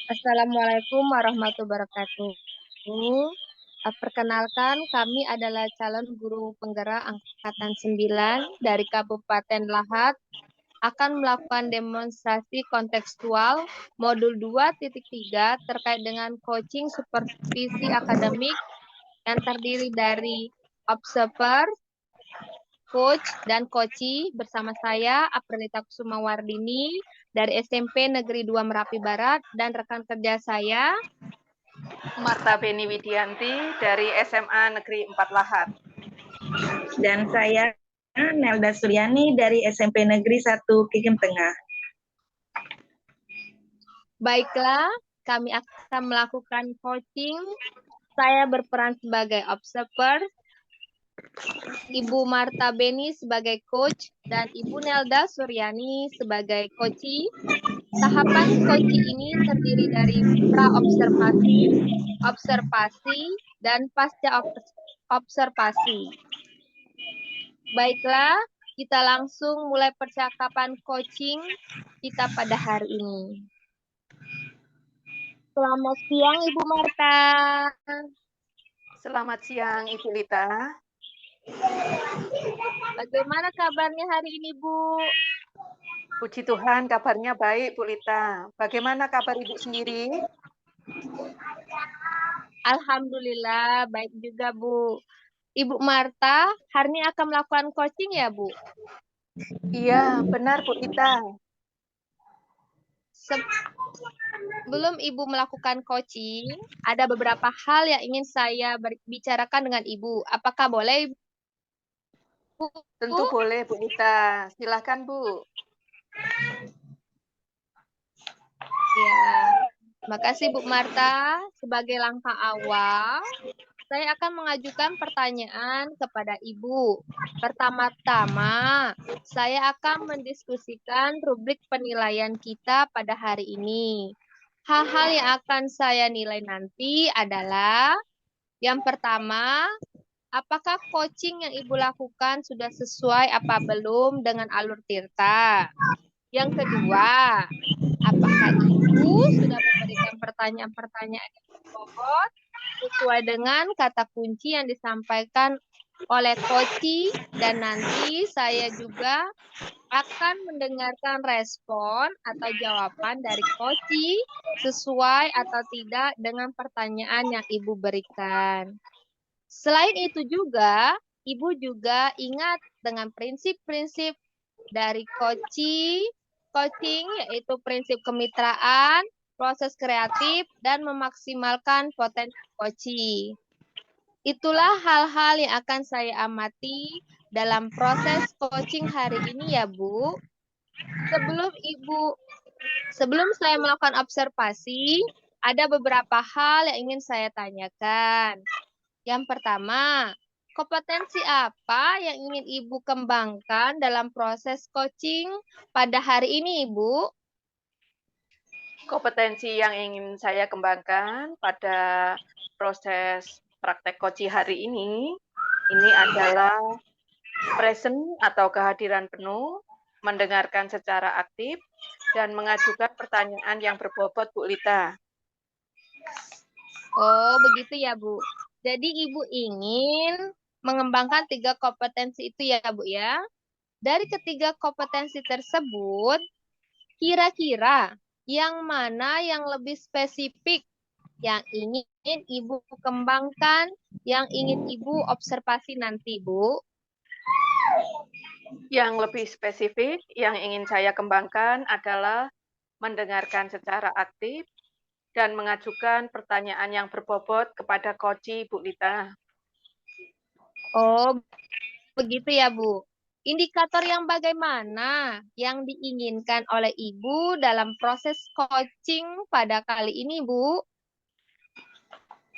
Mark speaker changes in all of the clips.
Speaker 1: Assalamualaikum warahmatullahi wabarakatuh. Perkenalkan, kami adalah calon guru penggerak Angkatan 9 dari Kabupaten Lahat akan melakukan demonstrasi kontekstual modul 2.3 terkait dengan coaching supervisi akademik yang terdiri dari observer, coach, dan coachee bersama saya, Aprilita Kusumawardini dari SMP Negeri 2 Merapi Barat dan rekan kerja saya.
Speaker 2: Marta Beni Widianti dari SMA Negeri 4 Lahat.
Speaker 3: Dan saya Nelda Suryani dari SMP Negeri 1 Kikim Tengah.
Speaker 1: Baiklah, kami akan melakukan coaching. Saya berperan sebagai observer, Ibu Marta Beni sebagai coach, dan Ibu Nelda Suryani sebagai coachee. Tahapan coaching ini terdiri dari pra-observasi, observasi, dan pasca observasi. Baiklah, kita langsung mulai percakapan coaching kita pada hari ini. Selamat siang, Ibu Marta.
Speaker 2: Selamat siang, Ibu Lita.
Speaker 1: Bagaimana kabarnya hari ini, Bu?
Speaker 2: Puji Tuhan, kabarnya baik, Bu Lita. Bagaimana kabar Ibu sendiri?
Speaker 1: Alhamdulillah, baik juga, Bu. Ibu Marta, hari ini akan melakukan coaching ya, Bu?
Speaker 2: Iya, benar, Bu Lita.
Speaker 1: Sebelum Ibu melakukan coaching, ada beberapa hal yang ingin saya bicarakan dengan Ibu. Apakah boleh, Bu?
Speaker 2: Tentu boleh, Bu Lita. Silakan, Bu.
Speaker 1: Ya, makasih Bu Marta. Sebagai langkah awal, saya akan mengajukan pertanyaan kepada Ibu. Pertama-tama, saya akan mendiskusikan rubrik penilaian kita pada hari ini. Hal-hal yang akan saya nilai nanti adalah yang pertama, apakah coaching yang Ibu lakukan sudah sesuai apa belum dengan alur Tirta? Yang kedua, apakah Ibu sudah memberikan pertanyaan-pertanyaan yang berbobot sesuai dengan kata kunci yang disampaikan oleh coachee, dan nanti saya juga akan mendengarkan respon atau jawaban dari coachee sesuai atau tidak dengan pertanyaan yang Ibu berikan. Selain itu juga, Ibu juga ingat dengan prinsip-prinsip dari coaching, yaitu prinsip kemitraan, proses kreatif, dan memaksimalkan potensi coaching. Itulah hal-hal yang akan saya amati dalam proses coaching hari ini ya, Bu. Sebelum saya melakukan observasi, ada beberapa hal yang ingin saya tanyakan. Yang pertama, kompetensi apa yang ingin Ibu kembangkan dalam proses coaching pada hari ini, Ibu?
Speaker 2: Kompetensi yang ingin saya kembangkan pada proses praktek coaching hari ini adalah present atau kehadiran penuh, mendengarkan secara aktif, dan mengajukan pertanyaan yang berbobot, Bu Lita.
Speaker 1: Oh, begitu ya, Bu. Jadi Ibu ingin mengembangkan 3 kompetensi itu ya, Bu ya. Dari ketiga kompetensi tersebut, kira-kira yang mana yang lebih spesifik yang ingin Ibu kembangkan, yang ingin Ibu observasi nanti, Bu?
Speaker 2: Yang lebih spesifik yang ingin saya kembangkan adalah mendengarkan secara aktif dan mengajukan pertanyaan yang berbobot kepada coachee, Bu Lita.
Speaker 1: Oh, begitu ya, Bu. Indikator yang bagaimana yang diinginkan oleh Ibu dalam proses coaching pada kali ini, Bu?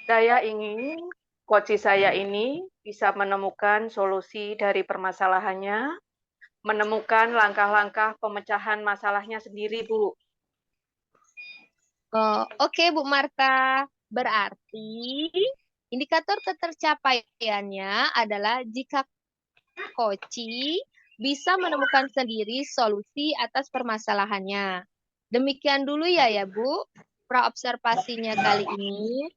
Speaker 2: Saya ingin coachee saya ini bisa menemukan solusi dari permasalahannya, menemukan langkah-langkah pemecahan masalahnya sendiri, Bu.
Speaker 1: Oh, oke, Bu Marta. Berarti indikator ketercapaiannya adalah jika coachee bisa menemukan sendiri solusi atas permasalahannya. Demikian dulu ya, Bu. praobservasinya kali ini.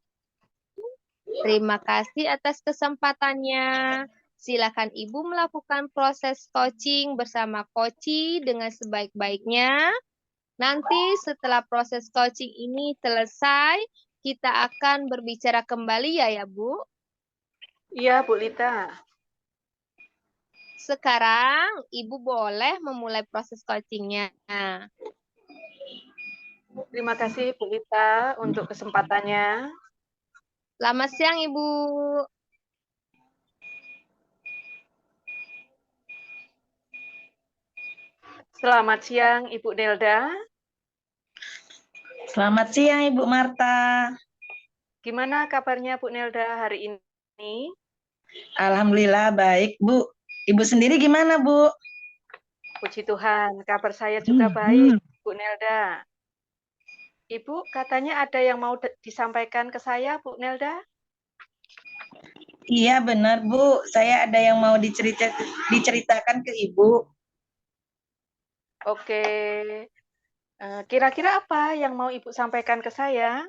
Speaker 1: Terima kasih atas kesempatannya. Silakan Ibu melakukan proses coaching bersama Koci dengan sebaik-baiknya. Nanti setelah proses coaching ini selesai, kita akan berbicara kembali ya Bu.
Speaker 2: Iya, Bu Lita.
Speaker 1: Sekarang Ibu boleh memulai proses coachingnya.
Speaker 2: Terima kasih Bu Lita untuk kesempatannya.
Speaker 1: Selamat siang Ibu.
Speaker 2: Selamat siang Ibu Nelda.
Speaker 3: Selamat siang Ibu Marta.
Speaker 2: Gimana kabarnya Bu Nelda hari ini?
Speaker 3: Alhamdulillah baik Bu. Ibu sendiri gimana Bu?
Speaker 2: Puji Tuhan, kabar saya juga baik Bu Nelda. Ibu, katanya ada yang mau disampaikan ke saya Bu Nelda?
Speaker 3: Iya benar Bu, saya ada yang mau diceritakan ke Ibu.
Speaker 2: Oke, kira-kira apa yang mau Ibu sampaikan ke saya?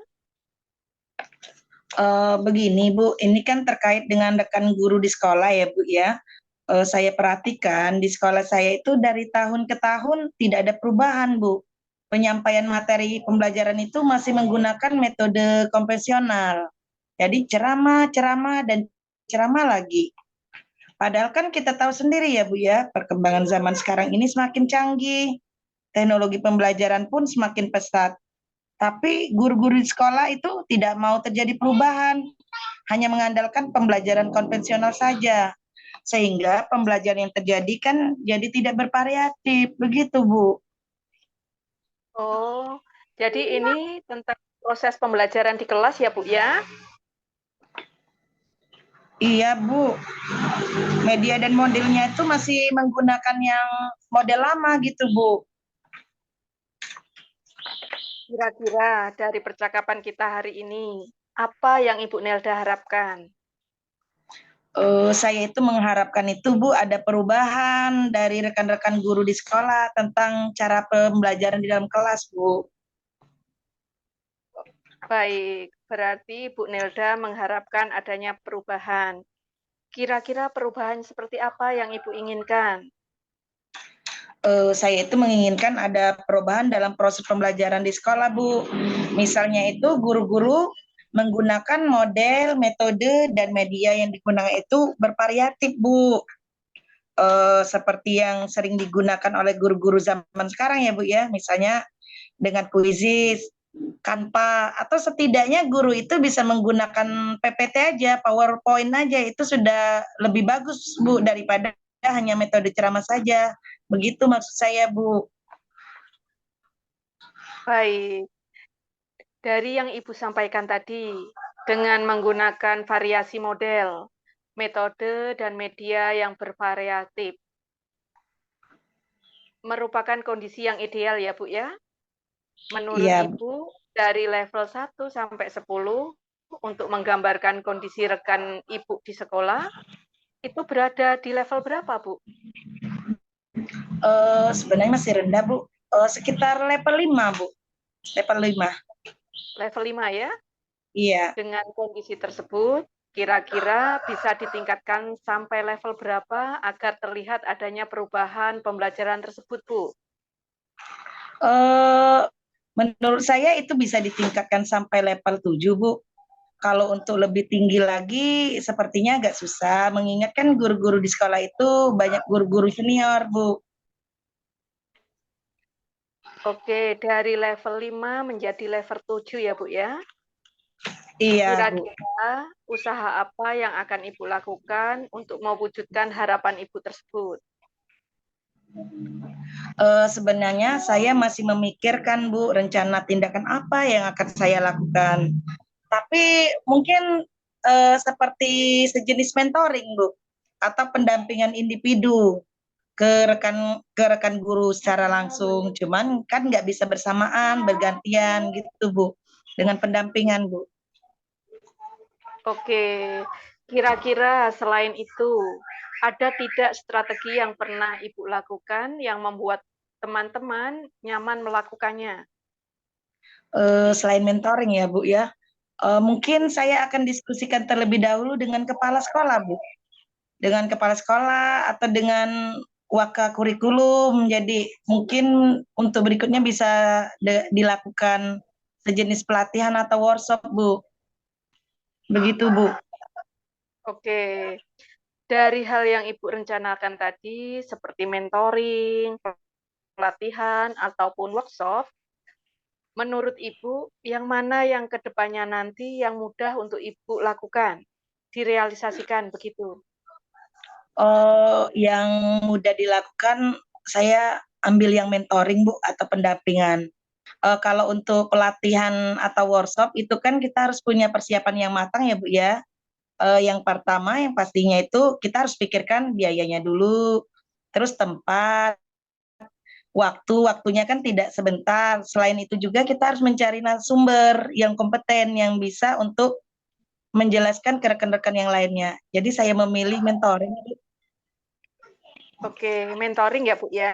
Speaker 3: Begini Bu, ini kan terkait dengan rekan guru di sekolah ya Bu ya. Saya perhatikan di sekolah saya itu dari tahun ke tahun tidak ada perubahan Bu. Penyampaian materi pembelajaran itu masih menggunakan metode konvensional. Jadi ceramah, ceramah, dan ceramah lagi. Padahal kan kita tahu sendiri ya Bu ya, perkembangan zaman sekarang ini semakin canggih. Teknologi pembelajaran pun semakin pesat. Tapi guru-guru di sekolah itu tidak mau terjadi perubahan, hanya mengandalkan pembelajaran konvensional saja. Sehingga pembelajaran yang terjadi kan jadi tidak bervariatif, begitu Bu.
Speaker 2: Oh, jadi ini tentang proses pembelajaran di kelas ya Bu ya?
Speaker 3: Iya Bu, media dan modelnya itu masih menggunakan yang model lama gitu Bu.
Speaker 2: Kira-kira dari percakapan kita hari ini, apa yang Ibu Nelda harapkan?
Speaker 3: Saya itu mengharapkan itu Bu ada perubahan dari rekan-rekan guru di sekolah tentang cara pembelajaran di dalam kelas Bu.
Speaker 2: Baik, berarti Bu Nelda mengharapkan adanya perubahan. Kira-kira perubahan seperti apa yang Ibu inginkan?
Speaker 3: Saya itu menginginkan ada perubahan dalam proses pembelajaran di sekolah Bu. Misalnya itu guru-guru menggunakan model, metode, dan media yang digunakan itu bervariatif Bu. Seperti yang sering digunakan oleh guru-guru zaman sekarang ya Bu ya, misalnya dengan kuisis, Canva, atau setidaknya guru itu bisa menggunakan PPT aja, PowerPoint aja, itu sudah lebih bagus Bu daripada hanya metode ceramah saja. Begitu maksud saya Bu.
Speaker 2: Baik, dari yang Ibu sampaikan tadi, dengan menggunakan variasi model, metode, dan media yang bervariatif, merupakan kondisi yang ideal ya Bu ya? Menurut
Speaker 3: Iya,
Speaker 2: Ibu, dari level 1 sampai 10, untuk menggambarkan kondisi rekan Ibu di sekolah, itu berada di level berapa Bu?
Speaker 3: sebenarnya masih rendah Bu. Sekitar level 5 Bu. Level 5.
Speaker 2: Level 5 ya?
Speaker 3: Iya.
Speaker 2: Dengan kondisi tersebut, kira-kira bisa ditingkatkan sampai level berapa agar terlihat adanya perubahan pembelajaran tersebut, Bu?
Speaker 3: Menurut saya itu bisa ditingkatkan sampai level 7 Bu. Kalau untuk lebih tinggi lagi sepertinya agak susah, mengingatkan guru-guru di sekolah itu banyak guru-guru senior Bu.
Speaker 2: Oke, dari level 5 menjadi level 7 ya, Bu ya?
Speaker 3: Iya Bu.
Speaker 2: Kira-kira usaha apa yang akan Ibu lakukan untuk mewujudkan harapan Ibu tersebut?
Speaker 3: Sebenarnya saya masih memikirkan Bu rencana tindakan apa yang akan saya lakukan. Tapi mungkin seperti sejenis mentoring Bu atau pendampingan individu ke rekan guru secara langsung. Cuman kan nggak bisa bersamaan, bergantian gitu Bu dengan pendampingan Bu.
Speaker 2: Oke, kira-kira selain itu, ada tidak strategi yang pernah Ibu lakukan yang membuat teman-teman nyaman melakukannya?
Speaker 3: selain mentoring ya Bu ya, mungkin saya akan diskusikan terlebih dahulu dengan kepala sekolah Bu, dengan kepala sekolah atau dengan waka kurikulum. Jadi mungkin untuk berikutnya bisa dilakukan sejenis pelatihan atau workshop Bu. Begitu Bu.
Speaker 2: Oke, dari hal yang Ibu rencanakan tadi, seperti mentoring, pelatihan, ataupun workshop, menurut Ibu, yang mana yang kedepannya nanti yang mudah untuk Ibu lakukan, direalisasikan begitu?
Speaker 3: Yang mudah dilakukan, saya ambil yang mentoring Bu atau pendampingan. Kalau untuk pelatihan atau workshop itu kan kita harus punya persiapan yang matang ya Bu ya. Yang pertama yang pastinya itu kita harus pikirkan biayanya dulu, terus tempat, waktunya kan tidak sebentar. Selain itu juga kita harus mencari narasumber yang kompeten yang bisa untuk menjelaskan ke rekan-rekan yang lainnya. Jadi saya memilih mentoring.
Speaker 2: Oke, mentoring ya Bu ya.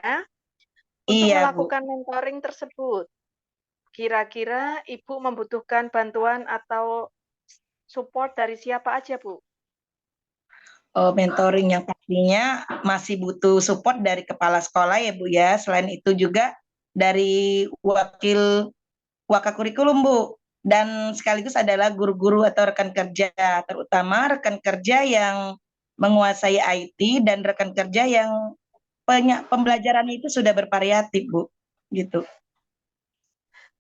Speaker 2: Untuk
Speaker 3: Iya Bu.
Speaker 2: melakukan mentoring tersebut, kira-kira Ibu membutuhkan bantuan atau support dari siapa aja Bu?
Speaker 3: Mentoring yang pastinya masih butuh support dari kepala sekolah ya Bu ya. Selain itu juga dari waka kurikulum Bu. Dan sekaligus adalah guru-guru atau rekan kerja, terutama rekan kerja yang menguasai IT dan rekan kerja yang pembelajaran itu sudah bervariatif Bu. Gitu.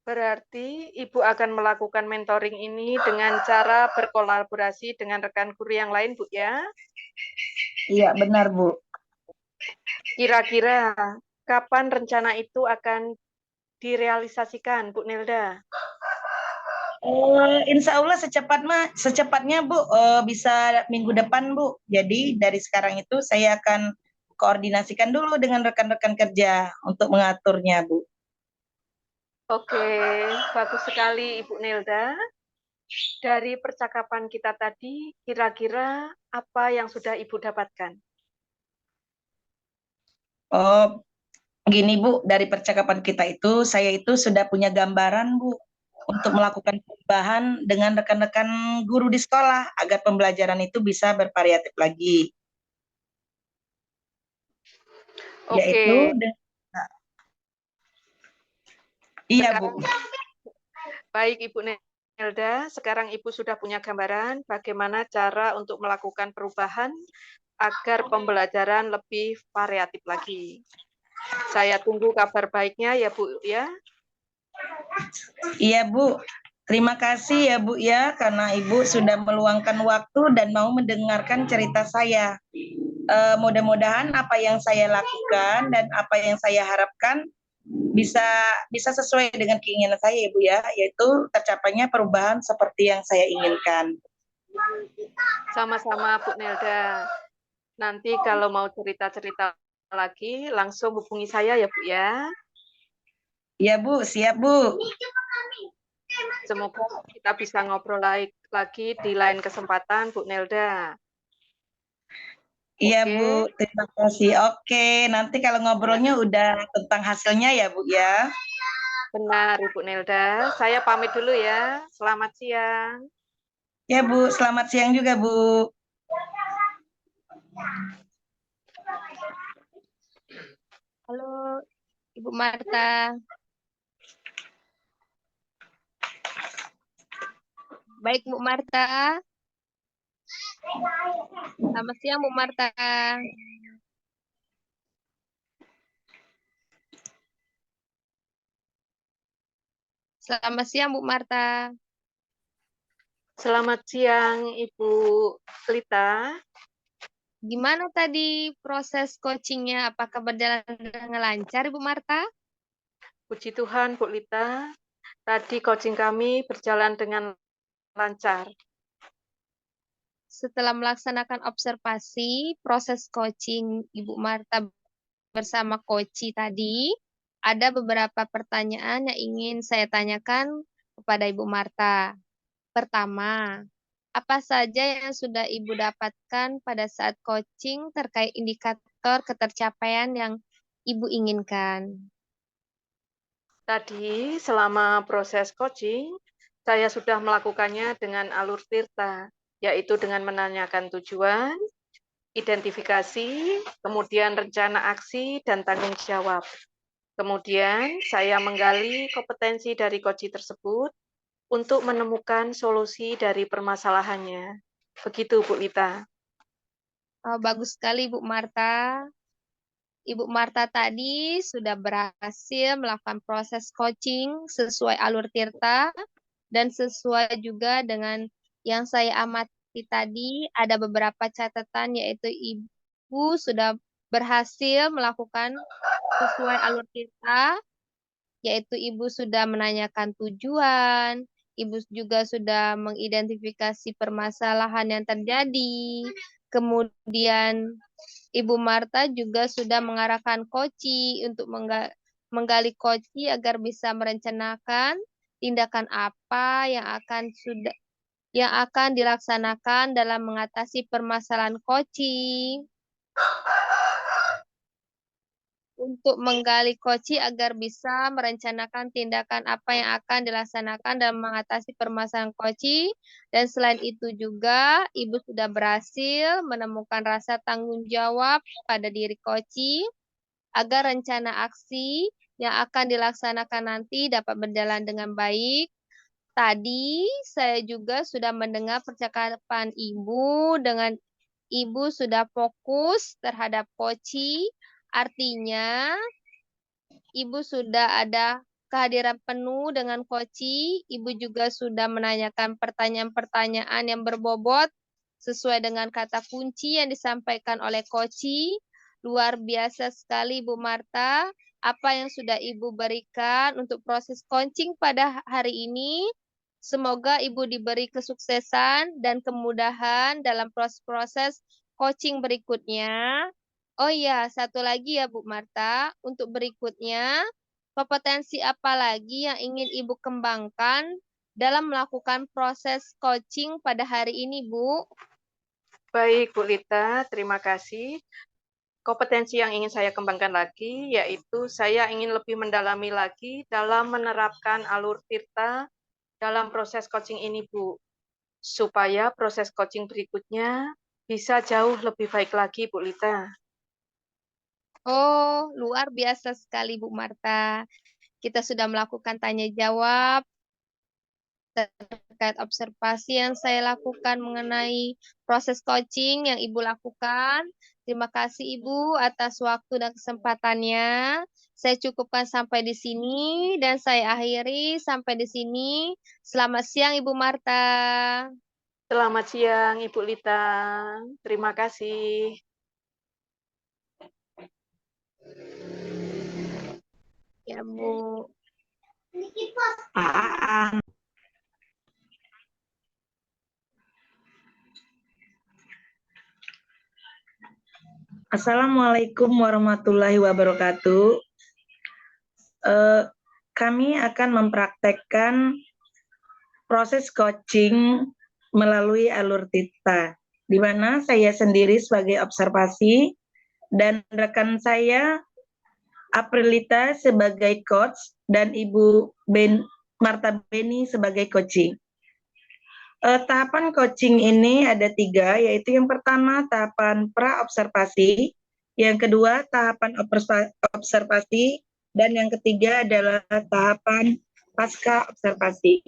Speaker 2: Berarti Ibu akan melakukan mentoring ini dengan cara berkolaborasi dengan rekan guru yang lain, Bu ya?
Speaker 3: Iya, benar Bu.
Speaker 2: Kira-kira kapan rencana itu akan direalisasikan, Bu Nelda?
Speaker 3: Insya Allah secepatnya Bu, bisa minggu depan Bu. Jadi dari sekarang itu saya akan koordinasikan dulu dengan rekan-rekan kerja untuk mengaturnya Bu.
Speaker 2: Oke, bagus sekali Ibu Nelda. Dari percakapan kita tadi, kira-kira apa yang sudah Ibu dapatkan?
Speaker 3: Oh, gini Bu, dari percakapan kita itu, saya itu sudah punya gambaran Bu untuk melakukan perubahan dengan rekan-rekan guru di sekolah agar pembelajaran itu bisa bervariatif lagi. Yaitu,
Speaker 2: Oke,
Speaker 3: iya Bu.
Speaker 2: sekarang baik Ibu Nelda, sekarang Ibu sudah punya gambaran bagaimana cara untuk melakukan perubahan agar pembelajaran lebih variatif lagi. Saya tunggu kabar baiknya ya Bu ya.
Speaker 3: Iya Bu, terima kasih ya Bu ya, karena Ibu sudah meluangkan waktu dan mau mendengarkan cerita saya. Mudah-mudahan apa yang saya lakukan dan apa yang saya harapkan bisa bisa sesuai dengan keinginan saya ya Bu ya, yaitu tercapainya perubahan seperti yang saya inginkan.
Speaker 2: Sama-sama Bu Nelda. Nanti kalau mau cerita-cerita lagi, langsung hubungi saya ya Bu ya.
Speaker 3: Iya Bu, siap Bu.
Speaker 2: Semoga kita bisa ngobrol lagi di lain kesempatan, Bu Nelda.
Speaker 3: Iya
Speaker 2: Oke.
Speaker 3: Bu, terima kasih. Oke, nanti kalau ngobrolnya udah tentang hasilnya ya Bu ya.
Speaker 2: Benar Ibu Nelda. Saya pamit dulu ya. Selamat siang.
Speaker 3: Ya Bu, selamat siang juga Bu.
Speaker 1: Halo, Ibu Marta. Baik, Bu Marta. Selamat siang, Bu Marta. Selamat siang, Bu Marta.
Speaker 2: Selamat siang Ibu Lita.
Speaker 1: Gimana tadi proses coachingnya? Apakah berjalan dengan lancar, Ibu Marta?
Speaker 2: Puji Tuhan Bu Lita. Tadi coaching kami berjalan dengan lancar.
Speaker 1: Setelah melaksanakan observasi proses coaching Ibu Marta bersama Koci tadi, ada beberapa pertanyaan yang ingin saya tanyakan kepada Ibu Marta. Pertama, apa saja yang sudah Ibu dapatkan pada saat coaching terkait indikator ketercapaian yang Ibu inginkan?
Speaker 2: Tadi selama proses coaching, saya sudah melakukannya dengan alur tirta, yaitu dengan menanyakan tujuan, identifikasi, kemudian rencana aksi, dan tanggung jawab. Kemudian saya menggali kompetensi dari coach tersebut untuk menemukan solusi dari permasalahannya. Begitu, Bu Lita.
Speaker 1: Oh, bagus sekali, Bu Marta. Ibu Marta tadi sudah berhasil melakukan proses coaching sesuai alur tirta dan sesuai juga dengan yang saya amati tadi, ada beberapa catatan yaitu Ibu sudah berhasil melakukan sesuai alur tirta, yaitu Ibu sudah menanyakan tujuan, Ibu juga sudah mengidentifikasi permasalahan yang terjadi, kemudian Ibu Marta juga sudah mengarahkan Koci untuk menggali Koci agar bisa merencanakan tindakan apa yang akan dilaksanakan dalam mengatasi permasalahan Koci. Untuk menggali Koci agar bisa merencanakan tindakan apa yang akan dilaksanakan dalam mengatasi permasalahan Koci. Dan selain itu juga, Ibu sudah berhasil menemukan rasa tanggung jawab pada diri Koci agar rencana aksi yang akan dilaksanakan nanti dapat berjalan dengan baik. Tadi saya juga sudah mendengar percakapan Ibu dengan Ibu sudah fokus terhadap Koci. Artinya, Ibu sudah ada kehadiran penuh dengan Koci. Ibu juga sudah menanyakan pertanyaan-pertanyaan yang berbobot sesuai dengan kata kunci yang disampaikan oleh Koci. Luar biasa sekali, Bu Marta. Apa yang sudah Ibu berikan untuk proses coaching pada hari ini. Semoga Ibu diberi kesuksesan dan kemudahan dalam proses-proses coaching berikutnya. Oh iya, satu lagi ya Bu Marta, untuk berikutnya, kompetensi apa lagi yang ingin Ibu kembangkan dalam melakukan proses coaching pada hari ini, Bu?
Speaker 2: Baik, Bu Lita, terima kasih. Kompetensi yang ingin saya kembangkan lagi, yaitu saya ingin lebih mendalami lagi dalam menerapkan alur tirta dalam proses coaching ini, Bu. Supaya proses coaching berikutnya bisa jauh lebih baik lagi, Bu Lita.
Speaker 1: Oh, luar biasa sekali Bu Marta. Kita sudah melakukan tanya jawab terkait observasi yang saya lakukan mengenai proses coaching yang Ibu lakukan. Terima kasih Ibu atas waktu dan kesempatannya. Saya cukupkan sampai di sini dan saya akhiri sampai di sini. Selamat siang Ibu Marta.
Speaker 2: Selamat siang, Ibu Lita. Terima kasih.
Speaker 1: Ya Bu.
Speaker 3: Assalamualaikum warahmatullahi wabarakatuh. Kami akan mempraktekkan proses coaching melalui alur tirta, di mana saya sendiri sebagai observasi dan rekan saya Aprilita sebagai coach dan Ibu Marta Beni sebagai coaching. Tahapan coaching ini ada 3, yaitu yang pertama tahapan pra-observasi, yang kedua tahapan observasi, dan yang ketiga adalah tahapan pasca observasi.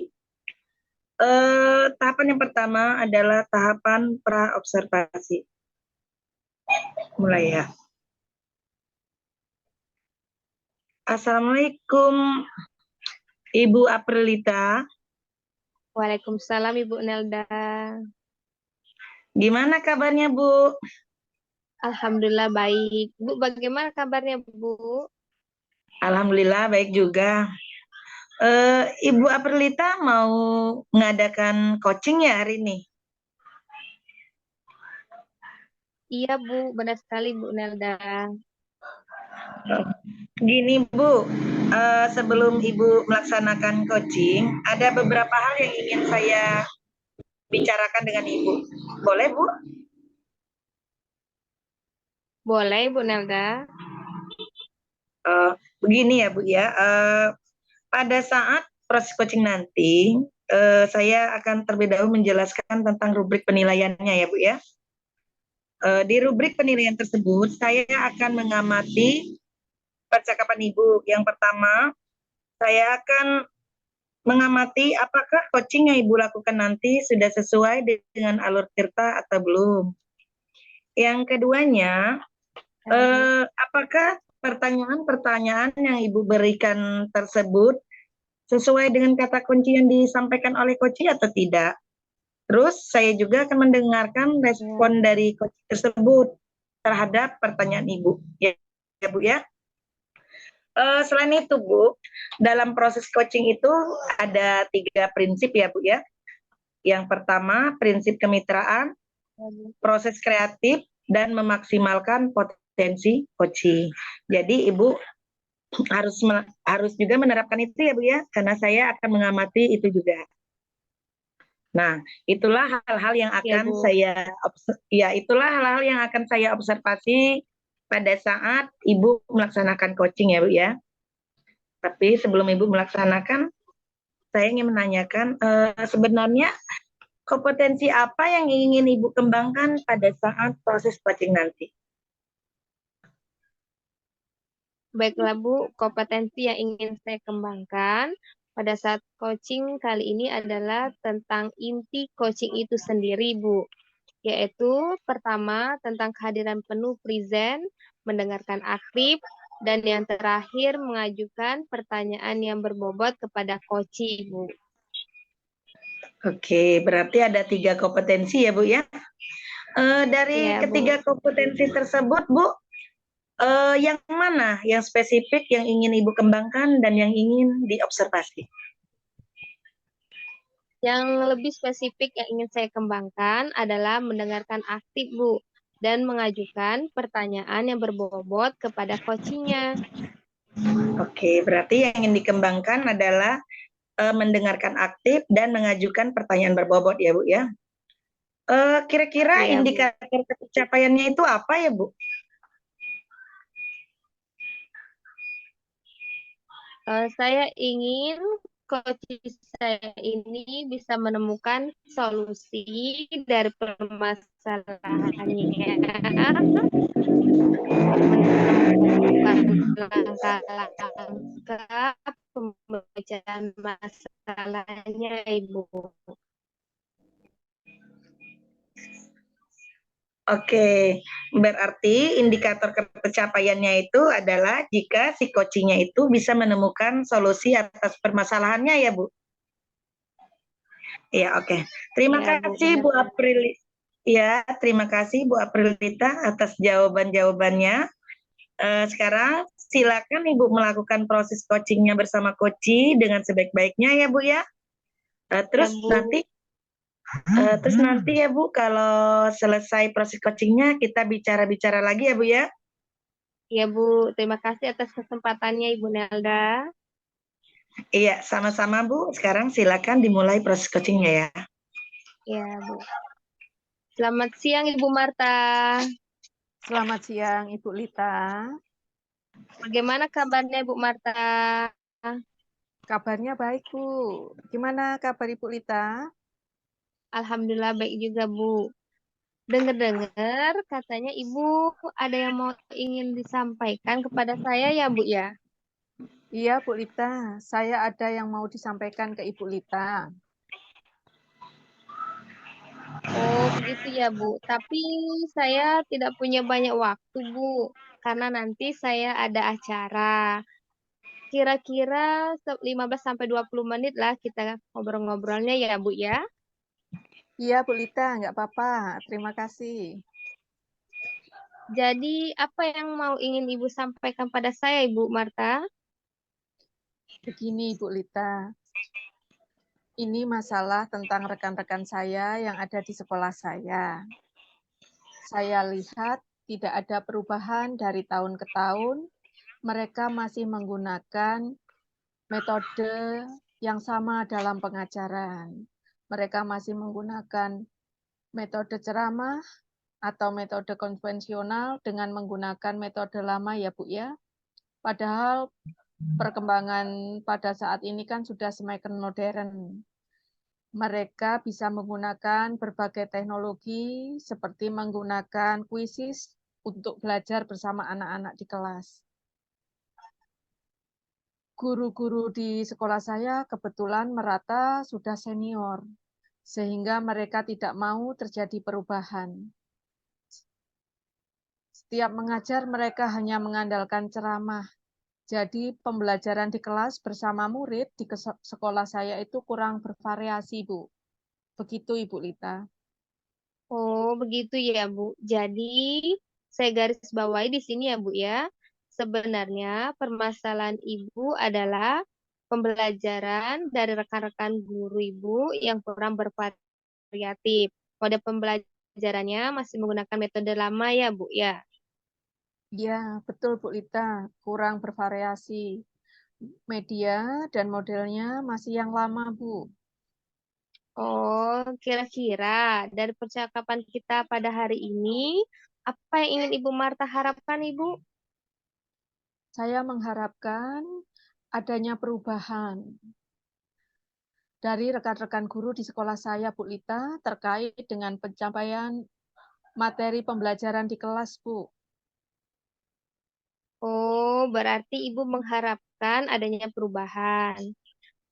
Speaker 3: Tahapan yang pertama adalah tahapan pra-observasi. Mulai ya. Assalamualaikum Ibu Aprilita.
Speaker 1: Waalaikumsalam Ibu Nelda.
Speaker 3: Gimana kabarnya Bu?
Speaker 1: Alhamdulillah baik. Bu, bagaimana kabarnya Bu?
Speaker 3: Alhamdulillah baik juga. Ibu Aprilita mau mengadakan coaching ya hari ini?
Speaker 1: Iya Bu, benar sekali Bu Nelda.
Speaker 3: Gini Bu, sebelum Ibu melaksanakan coaching, ada beberapa hal yang ingin saya bicarakan dengan Ibu. Boleh Bu?
Speaker 1: Boleh Bu Nelda.
Speaker 3: Begini ya Bu ya, pada saat proses coaching nanti, saya akan terlebih dahulu menjelaskan tentang rubrik penilaiannya ya Bu ya. Di rubrik penilaian tersebut, saya akan mengamati percakapan Ibu. Yang pertama, saya akan mengamati apakah coaching yang Ibu lakukan nanti sudah sesuai dengan alur Tirta atau belum. Yang keduanya, apakah pertanyaan-pertanyaan yang Ibu berikan tersebut sesuai dengan kata kunci yang disampaikan oleh coach atau tidak. Terus saya juga akan mendengarkan respon dari coach tersebut terhadap pertanyaan Ibu. Ya, Bu ya. Selain itu Bu, dalam proses coaching itu ada 3 prinsip ya Bu ya. Yang pertama prinsip kemitraan, proses kreatif, dan memaksimalkan potensi coaching. Jadi Ibu harus juga menerapkan itu ya Bu ya, karena saya akan mengamati itu juga. Nah, itulah hal-hal yang akan itulah hal-hal yang akan saya observasi pada saat Ibu melaksanakan coaching ya Bu ya. Tapi sebelum Ibu melaksanakan, saya ingin menanyakan sebenarnya kompetensi apa yang ingin Ibu kembangkan pada saat proses coaching nanti?
Speaker 1: Baiklah Bu, kompetensi yang ingin saya kembangkan pada saat coaching kali ini adalah tentang inti coaching itu sendiri Bu. Yaitu pertama tentang kehadiran penuh present, mendengarkan aktif, dan yang terakhir mengajukan pertanyaan yang berbobot kepada coach Bu.
Speaker 3: Oke, berarti ada 3 kompetensi ya Bu ya. Dari ketiga kompetensi tersebut Bu, yang mana yang spesifik yang ingin Ibu kembangkan dan yang ingin diobservasi?
Speaker 1: Yang lebih spesifik yang ingin saya kembangkan adalah mendengarkan aktif Bu dan mengajukan pertanyaan yang berbobot kepada coachingnya.
Speaker 3: Oke, berarti yang ingin dikembangkan adalah mendengarkan aktif dan mengajukan pertanyaan berbobot ya Bu ya. Kira-kira indikator pencapaiannya itu apa ya Bu?
Speaker 1: Saya ingin coach saya ini bisa menemukan solusi dari permasalahannya, menemukan langkah-langkah pembacaan masalahnya, Ibu.
Speaker 3: Oke, berarti indikator pencapaiannya itu adalah jika si coachingnya itu bisa menemukan solusi atas permasalahannya ya Bu? Ya oke. Terima kasih Bu April. Ya, terima kasih Bu Aprilita atas jawaban-jawabannya. Sekarang silakan Ibu melakukan proses coachingnya bersama coachi dengan sebaik-baiknya ya Bu ya. Terus nanti ya Bu, kalau selesai proses coachingnya kita bicara-bicara lagi ya Bu ya.
Speaker 1: Iya Bu, terima kasih atas kesempatannya Ibu Nelda.
Speaker 3: Iya, sama-sama Bu. Sekarang silakan dimulai proses coachingnya ya.
Speaker 1: Iya Bu. Selamat siang Ibu Marta.
Speaker 4: Selamat siang Ibu Lita.
Speaker 1: Bagaimana kabarnya Ibu Marta?
Speaker 4: Kabarnya baik Bu. Gimana kabar Ibu Lita?
Speaker 1: Alhamdulillah baik juga Bu. Dengar-dengar katanya Ibu ada yang mau ingin disampaikan kepada saya ya Bu ya?
Speaker 4: Iya Bu Lita, saya ada yang mau disampaikan ke Ibu Lita.
Speaker 1: Oh begitu ya Bu, tapi saya tidak punya banyak waktu Bu, karena nanti saya ada acara. Kira-kira 15-20 menit lah kita ngobrol-ngobrolnya ya Bu ya?
Speaker 4: Iya Bu Lita, nggak apa-apa. Terima kasih.
Speaker 1: Jadi apa yang mau ingin Ibu sampaikan pada saya Ibu Marta?
Speaker 4: Begini Bu Lita, ini masalah tentang rekan-rekan saya yang ada di sekolah saya. Saya lihat tidak ada perubahan dari tahun ke tahun. Mereka masih menggunakan metode yang sama dalam pengajaran. Mereka masih menggunakan metode ceramah atau metode konvensional dengan menggunakan metode lama ya Bu ya. Padahal perkembangan pada saat ini kan sudah semakin modern. Mereka bisa menggunakan berbagai teknologi seperti menggunakan kuisis untuk belajar bersama anak-anak di kelas. Guru-guru di sekolah saya kebetulan merata sudah senior, sehingga mereka tidak mau terjadi perubahan. Setiap mengajar mereka hanya mengandalkan ceramah. Jadi pembelajaran di kelas bersama murid di sekolah saya itu kurang bervariasi, Bu. Begitu, Ibu Lita.
Speaker 1: Oh, begitu ya, Bu. Jadi, saya garis bawahi di sini ya, Bu ya. Sebenarnya permasalahan Ibu adalah pembelajaran dari rekan-rekan guru Ibu yang kurang bervariatif. Mode pembelajarannya masih menggunakan metode lama ya, Bu ya.
Speaker 4: Ya, betul, Bu Lita. Kurang bervariasi. Media dan modelnya masih yang lama, Bu.
Speaker 1: Oh, kira-kira dari percakapan kita pada hari ini, apa yang ingin Ibu Marta harapkan, Ibu?
Speaker 4: Saya mengharapkan adanya perubahan dari rekan-rekan guru di sekolah saya, Bu Lita, terkait dengan pencapaian materi pembelajaran di kelas, Bu.
Speaker 1: Oh, berarti Ibu mengharapkan adanya perubahan.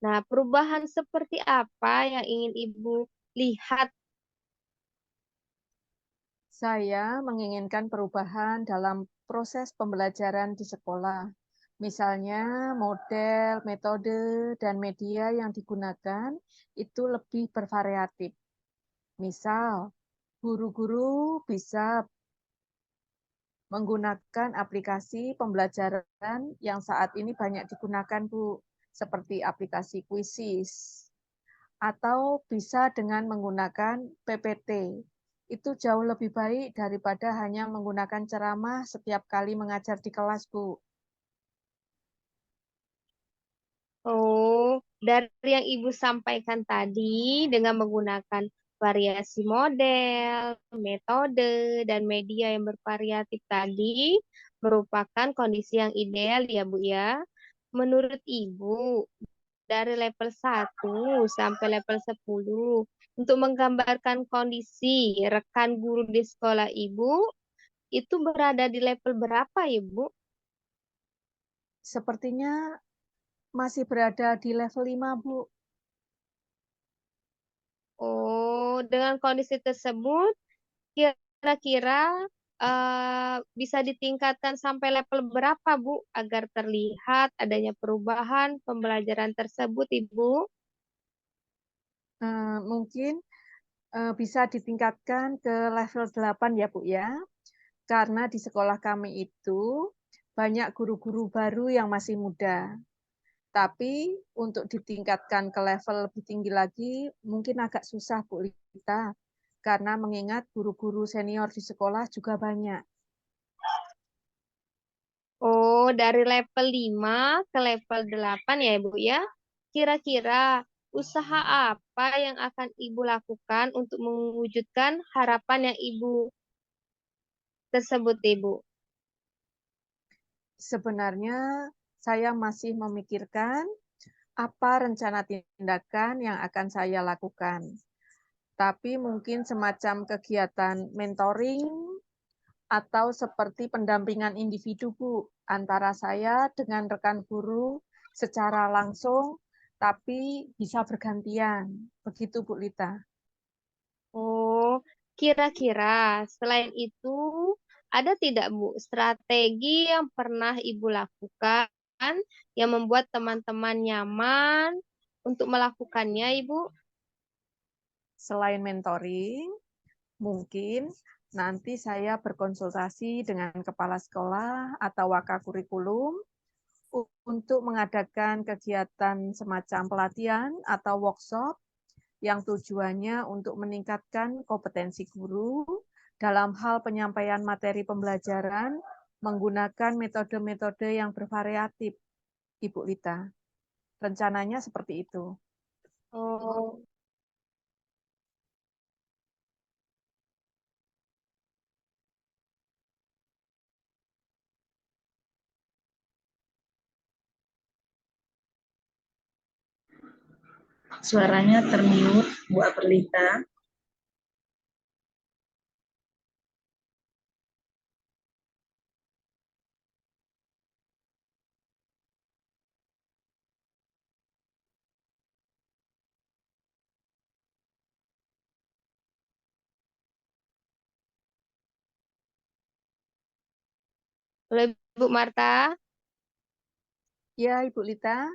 Speaker 1: Nah, perubahan seperti apa yang ingin Ibu lihat?
Speaker 4: Saya menginginkan perubahan dalam proses pembelajaran di sekolah. Misalnya, model, metode, dan media yang digunakan itu lebih bervariatif. Misal, guru-guru bisa menggunakan aplikasi pembelajaran yang saat ini banyak digunakan, Bu, seperti aplikasi Quizzes, atau bisa dengan menggunakan PPT. Itu jauh lebih baik daripada hanya menggunakan ceramah setiap kali mengajar di kelas, Bu.
Speaker 1: Oh, dari yang Ibu sampaikan tadi dengan menggunakan variasi model, metode, dan media yang bervariatif tadi merupakan kondisi yang ideal ya, Bu ya. Menurut Ibu, dari level 1 sampai level 10 untuk menggambarkan kondisi rekan guru di sekolah Ibu itu berada di level berapa, Ibu?
Speaker 4: Sepertinya masih berada di level 5, Bu.
Speaker 1: Oh, dengan kondisi tersebut kira-kira bisa ditingkatkan sampai level berapa, Bu, agar terlihat adanya perubahan pembelajaran tersebut, Ibu?
Speaker 4: Mungkin bisa ditingkatkan ke level 8 ya, Bu ya. Karena di sekolah kami itu banyak guru-guru baru yang masih muda. Tapi untuk ditingkatkan ke level lebih tinggi lagi mungkin agak susah, Bu Lita. Karena mengingat guru-guru senior di sekolah juga banyak.
Speaker 1: Oh, dari level 5 ke level 8 ya, Ibu ya. Kira-kira usaha apa yang akan Ibu lakukan untuk mewujudkan harapan yang Ibu tersebut, Ibu?
Speaker 4: Sebenarnya saya masih memikirkan apa rencana tindakan yang akan saya lakukan. Tapi mungkin semacam kegiatan mentoring atau seperti pendampingan individu, Bu, antara saya dengan rekan guru secara langsung, tapi bisa bergantian. Begitu, Bu Lita.
Speaker 1: Oh, kira-kira selain itu ada tidak, Bu, strategi yang pernah Ibu lakukan yang membuat teman-teman nyaman untuk melakukannya, Ibu?
Speaker 4: Selain mentoring, mungkin nanti saya berkonsultasi dengan kepala sekolah atau wakakurikulum untuk mengadakan kegiatan semacam pelatihan atau workshop yang tujuannya untuk meningkatkan kompetensi guru dalam hal penyampaian materi pembelajaran menggunakan metode-metode yang bervariatif, Ibu Lita. Rencananya seperti itu.
Speaker 1: Oh,
Speaker 3: Suaranya termute, Bu Aperlita.
Speaker 1: Oleh Bu Marta,
Speaker 4: Ya, Ibu Lita.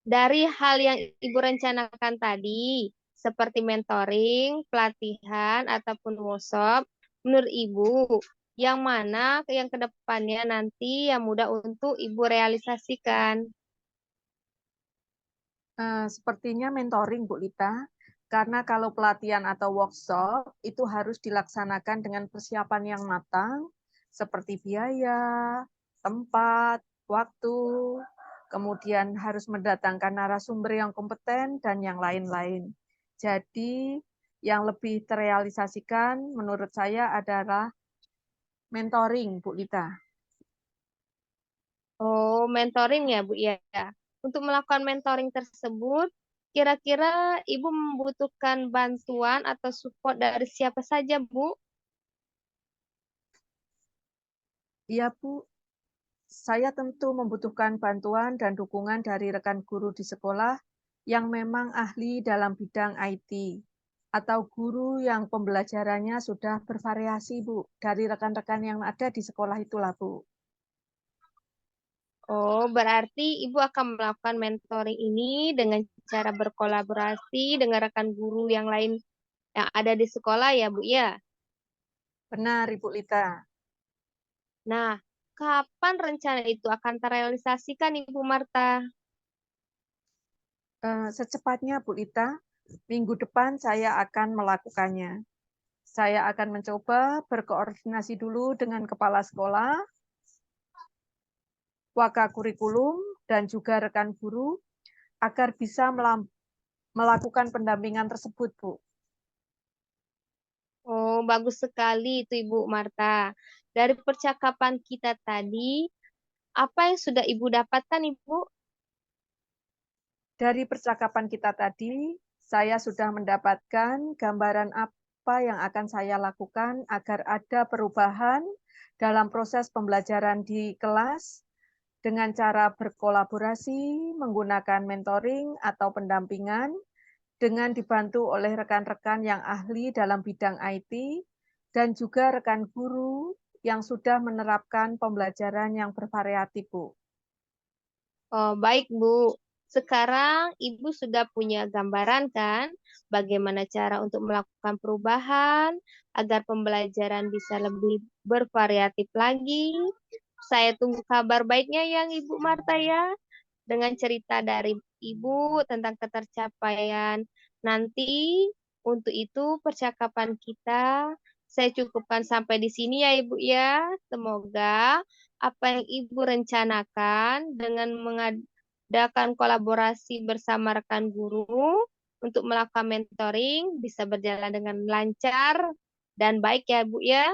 Speaker 1: dari hal yang Ibu rencanakan tadi, seperti mentoring, pelatihan, ataupun workshop, menurut Ibu, yang mana yang kedepannya nanti yang mudah untuk Ibu realisasikan?
Speaker 4: Sepertinya mentoring, Bu Lita. Karena kalau pelatihan atau workshop itu harus dilaksanakan dengan persiapan yang matang, seperti biaya, tempat, waktu, kemudian harus mendatangkan narasumber yang kompeten, dan yang lain-lain. Jadi, yang lebih terrealisasikan menurut saya adalah mentoring, Bu Lita.
Speaker 1: Oh, mentoring ya, Bu ya. Untuk melakukan mentoring tersebut, kira-kira Ibu membutuhkan bantuan atau support dari siapa saja, Bu?
Speaker 4: Iya, Bu. Saya tentu membutuhkan bantuan dan dukungan dari rekan guru di sekolah yang memang ahli dalam bidang IT, atau guru yang pembelajarannya sudah bervariasi, Bu, dari rekan-rekan yang ada di sekolah itulah, Bu.
Speaker 1: Oh, berarti Ibu akan melakukan mentoring ini dengan cara berkolaborasi dengan rekan guru yang lain yang ada di sekolah ya, Bu ya.
Speaker 4: Benar, Ibu Lita.
Speaker 1: Nah, kapan rencana itu akan terrealisasikan, Ibu Marta?
Speaker 4: Secepatnya, Bu Lita, minggu depan saya akan melakukannya. Saya akan mencoba berkoordinasi dulu dengan kepala sekolah, waka kurikulum, dan juga rekan guru agar bisa melakukan pendampingan tersebut, Bu.
Speaker 1: Oh, bagus sekali itu Ibu Marta. Dari percakapan kita tadi, apa yang sudah Ibu dapatkan, Ibu?
Speaker 4: Dari percakapan kita tadi, saya sudah mendapatkan gambaran apa yang akan saya lakukan agar ada perubahan dalam proses pembelajaran di kelas dengan cara berkolaborasi, menggunakan mentoring atau pendampingan, dengan dibantu oleh rekan-rekan yang ahli dalam bidang IT, dan juga rekan guru yang sudah menerapkan pembelajaran yang bervariatif, Bu.
Speaker 1: Oh, baik, Bu. Sekarang Ibu sudah punya gambaran kan bagaimana cara untuk melakukan perubahan agar pembelajaran bisa lebih bervariatif lagi. Saya tunggu kabar baiknya yang Ibu Marta ya, dengan cerita dari Ibu tentang ketercapaian nanti. Untuk itu percakapan kita saya cukupkan sampai di sini ya Ibu ya. Semoga apa yang Ibu rencanakan dengan mengadakan kolaborasi bersama rekan guru untuk melakukan mentoring bisa berjalan dengan lancar dan baik ya Bu ya.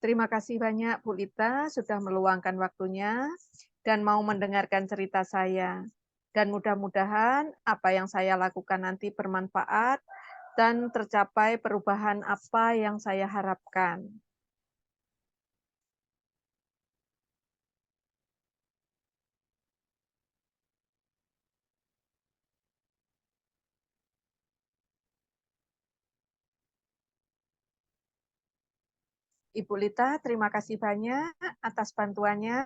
Speaker 4: Terima kasih banyak, Bu Lita, sudah meluangkan waktunya dan mau mendengarkan cerita saya. Dan mudah-mudahan apa yang saya lakukan nanti bermanfaat dan tercapai perubahan apa yang saya harapkan. Ibu Lita, terima kasih banyak atas bantuannya.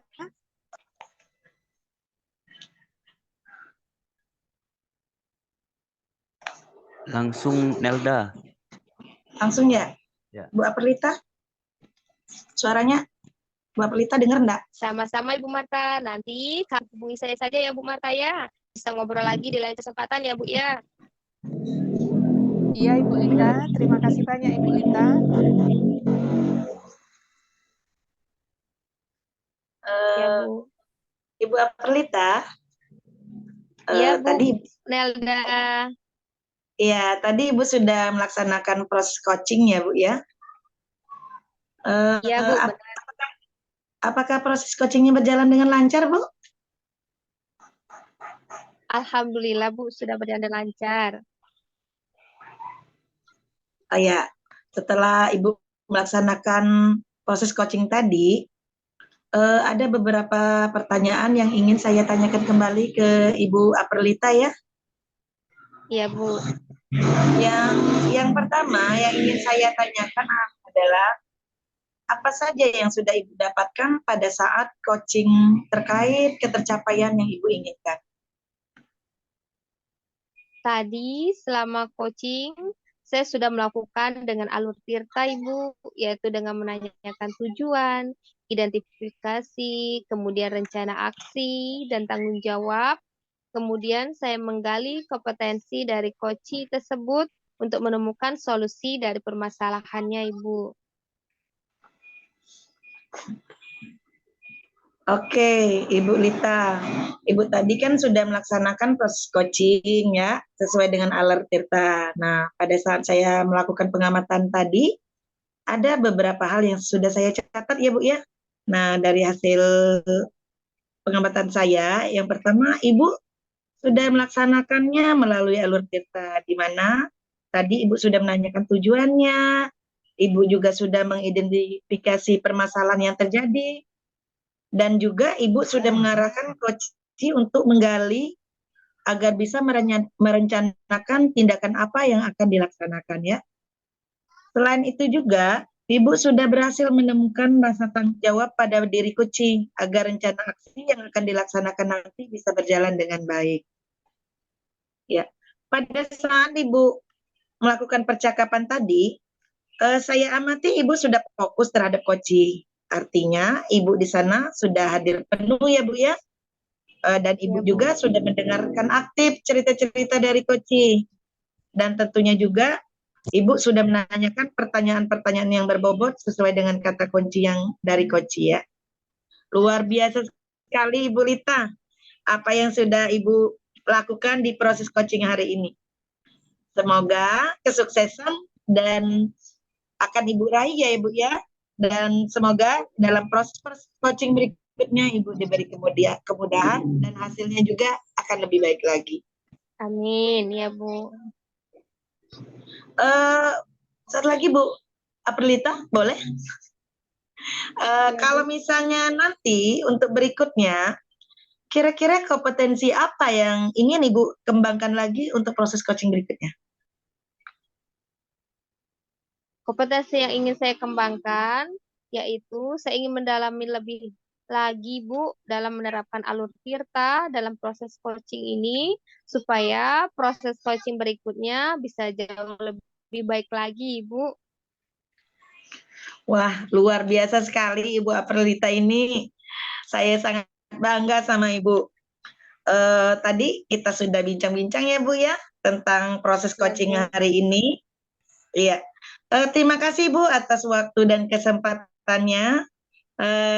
Speaker 5: Langsung Nelda.
Speaker 3: Langsung ya?
Speaker 5: Ya.
Speaker 3: Bu Aperlita? Suaranya Bu Aperlita dengar enggak?
Speaker 1: Sama-sama Ibu Marta. Nanti kamu hubungi saya saja ya Bu Marta ya. Bisa ngobrol lagi di lain kesempatan ya Bu ya.
Speaker 4: Iya, Ibu Lita. Terima kasih banyak, Ibu Lita.
Speaker 1: Ya Bu.
Speaker 3: Ibu Aperlita,
Speaker 1: Iya Bu.
Speaker 3: tadi
Speaker 1: Nelda.
Speaker 3: ya tadi Ibu sudah melaksanakan proses coaching ya Bu ya.
Speaker 1: Iya Bu.
Speaker 3: Ap- apakah proses coachingnya berjalan dengan lancar, Bu?
Speaker 1: Alhamdulillah Bu, sudah berjalan lancar.
Speaker 3: Ya, setelah Ibu melaksanakan proses coaching tadi, ada beberapa pertanyaan yang ingin saya tanyakan kembali ke Ibu Aprelita ya.
Speaker 1: Iya Bu.
Speaker 3: Yang pertama yang ingin saya tanyakan adalah apa saja yang sudah Ibu dapatkan pada saat coaching terkait ketercapaian yang Ibu inginkan?
Speaker 1: Tadi selama coaching, saya sudah melakukan dengan alur tirta Ibu, yaitu dengan menanyakan tujuan, identifikasi, kemudian rencana aksi, dan tanggung jawab. Kemudian saya menggali kompetensi dari coach tersebut untuk menemukan solusi dari permasalahannya Ibu.
Speaker 3: Oke, Ibu Lita. Ibu tadi kan sudah melaksanakan proses coaching ya, sesuai dengan alur tirta. Nah, pada saat saya melakukan pengamatan tadi, ada beberapa hal yang sudah saya catat ya Bu ya. Nah, dari hasil pengamatan saya, yang pertama Ibu sudah melaksanakannya melalui alur tirta, di mana tadi Ibu sudah menanyakan tujuannya, Ibu juga sudah mengidentifikasi permasalahan yang terjadi, dan juga Ibu sudah mengarahkan coach untuk menggali agar bisa merencanakan tindakan apa yang akan dilaksanakan ya. Selain itu juga, Ibu sudah berhasil menemukan rasa tanggung jawab pada diri coaching agar rencana aksi yang akan dilaksanakan nanti bisa berjalan dengan baik. Ya, pada saat Ibu melakukan percakapan tadi, saya amati Ibu sudah fokus terhadap coaching. Artinya Ibu di sana sudah hadir penuh ya Bu ya. Dan Ibu juga sudah mendengarkan aktif cerita-cerita dari coaching. Dan tentunya juga Ibu sudah menanyakan pertanyaan-pertanyaan yang berbobot sesuai dengan kata kunci yang dari coaching ya. Luar biasa sekali Ibu Lita. Apa yang sudah Ibu lakukan di proses coaching hari ini. Semoga kesuksesan dan akan Ibu raih ya Ibu ya. Dan semoga dalam proses coaching berikutnya Ibu diberi kemudahan dan hasilnya juga akan lebih baik lagi.
Speaker 1: Amin ya Bu.
Speaker 3: Satu lagi Bu Aprelita, boleh? Kalau misalnya nanti untuk berikutnya, kira-kira kompetensi apa yang ingin Ibu kembangkan lagi untuk proses coaching berikutnya?
Speaker 1: Kompetensi yang ingin saya kembangkan, yaitu saya ingin mendalami lebih lagi Bu dalam menerapkan alur tirta dalam proses coaching ini, supaya proses coaching berikutnya bisa jauh lebih baik lagi Bu.
Speaker 3: Wah, luar biasa sekali Ibu Aprelita ini. Saya sangat bangga sama Ibu. Tadi kita sudah bincang-bincang ya Bu ya tentang proses coaching hari ini. Iya. Terima kasih Bu atas waktu dan kesempatannya.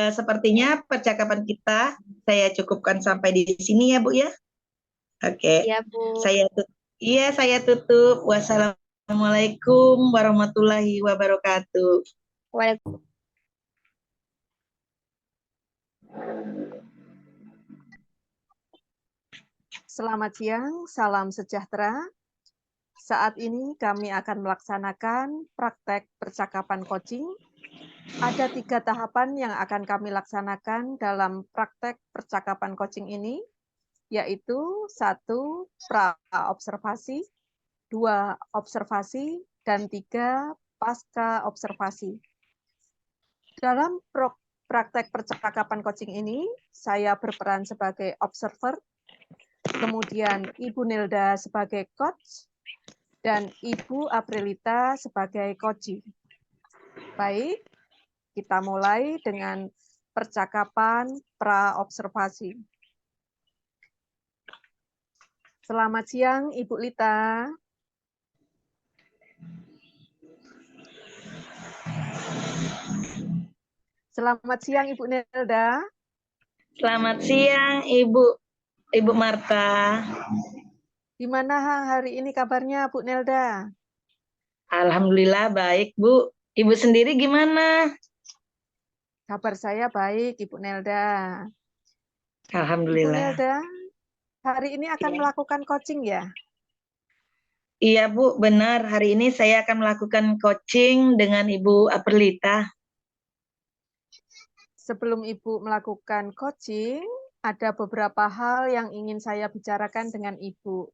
Speaker 3: Sepertinya percakapan kita saya cukupkan sampai di sini ya Bu ya. Oke.
Speaker 1: Iya Bu.
Speaker 3: Saya tutup. Wassalamualaikum warahmatullahi wabarakatuh.
Speaker 1: Waalaikumsalam.
Speaker 4: Selamat siang, salam sejahtera. Saat ini kami akan melaksanakan praktek percakapan coaching. Ada 3 tahapan yang akan kami laksanakan dalam praktek percakapan coaching ini, yaitu 1, pra-observasi, 2, observasi, dan 3, pasca observasi. Dalam praktek percakapan coaching ini, saya berperan sebagai observer, kemudian Ibu Nilda sebagai coach, dan Ibu Aprelita sebagai coachee. Baik, kita mulai dengan percakapan pra-observasi. Selamat siang, Ibu Lita. Selamat siang, Ibu Nilda.
Speaker 3: Selamat siang, Ibu Marta.
Speaker 4: Gimana hari ini kabarnya, Bu Nelda?
Speaker 3: Alhamdulillah baik, Bu. Ibu sendiri gimana?
Speaker 4: Kabar saya baik, Ibu Nelda. Ibu
Speaker 3: Alhamdulillah.
Speaker 4: Nelda, hari ini akan
Speaker 3: Iya.
Speaker 4: melakukan coaching ya?
Speaker 3: Iya Bu, benar. Hari ini saya akan melakukan coaching dengan Ibu Aperlita.
Speaker 4: Sebelum Ibu melakukan coaching, ada beberapa hal yang ingin saya bicarakan dengan Ibu.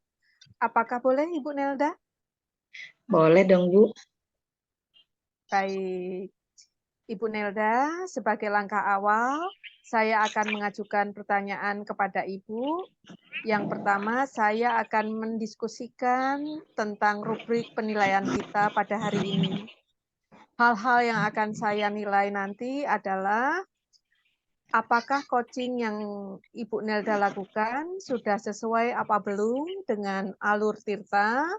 Speaker 4: Apakah boleh, Ibu Nelda?
Speaker 3: Boleh dong Bu.
Speaker 4: Baik. Ibu Nelda, sebagai langkah awal, saya akan mengajukan pertanyaan kepada Ibu. Yang pertama, saya akan mendiskusikan tentang rubrik penilaian kita pada hari ini. Hal-hal yang akan saya nilai nanti adalah apakah coaching yang Ibu Nelda lakukan sudah sesuai apa belum dengan alur Tirta?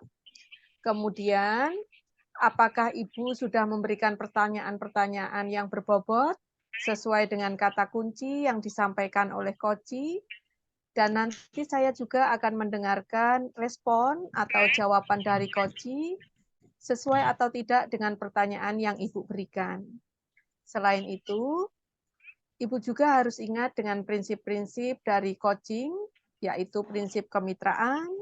Speaker 4: Kemudian, apakah Ibu sudah memberikan pertanyaan-pertanyaan yang berbobot sesuai dengan kata kunci yang disampaikan oleh coach? Dan nanti saya juga akan mendengarkan respon atau jawaban dari coach sesuai atau tidak dengan pertanyaan yang Ibu berikan. Selain itu, Ibu juga harus ingat dengan prinsip-prinsip dari coaching, yaitu prinsip kemitraan,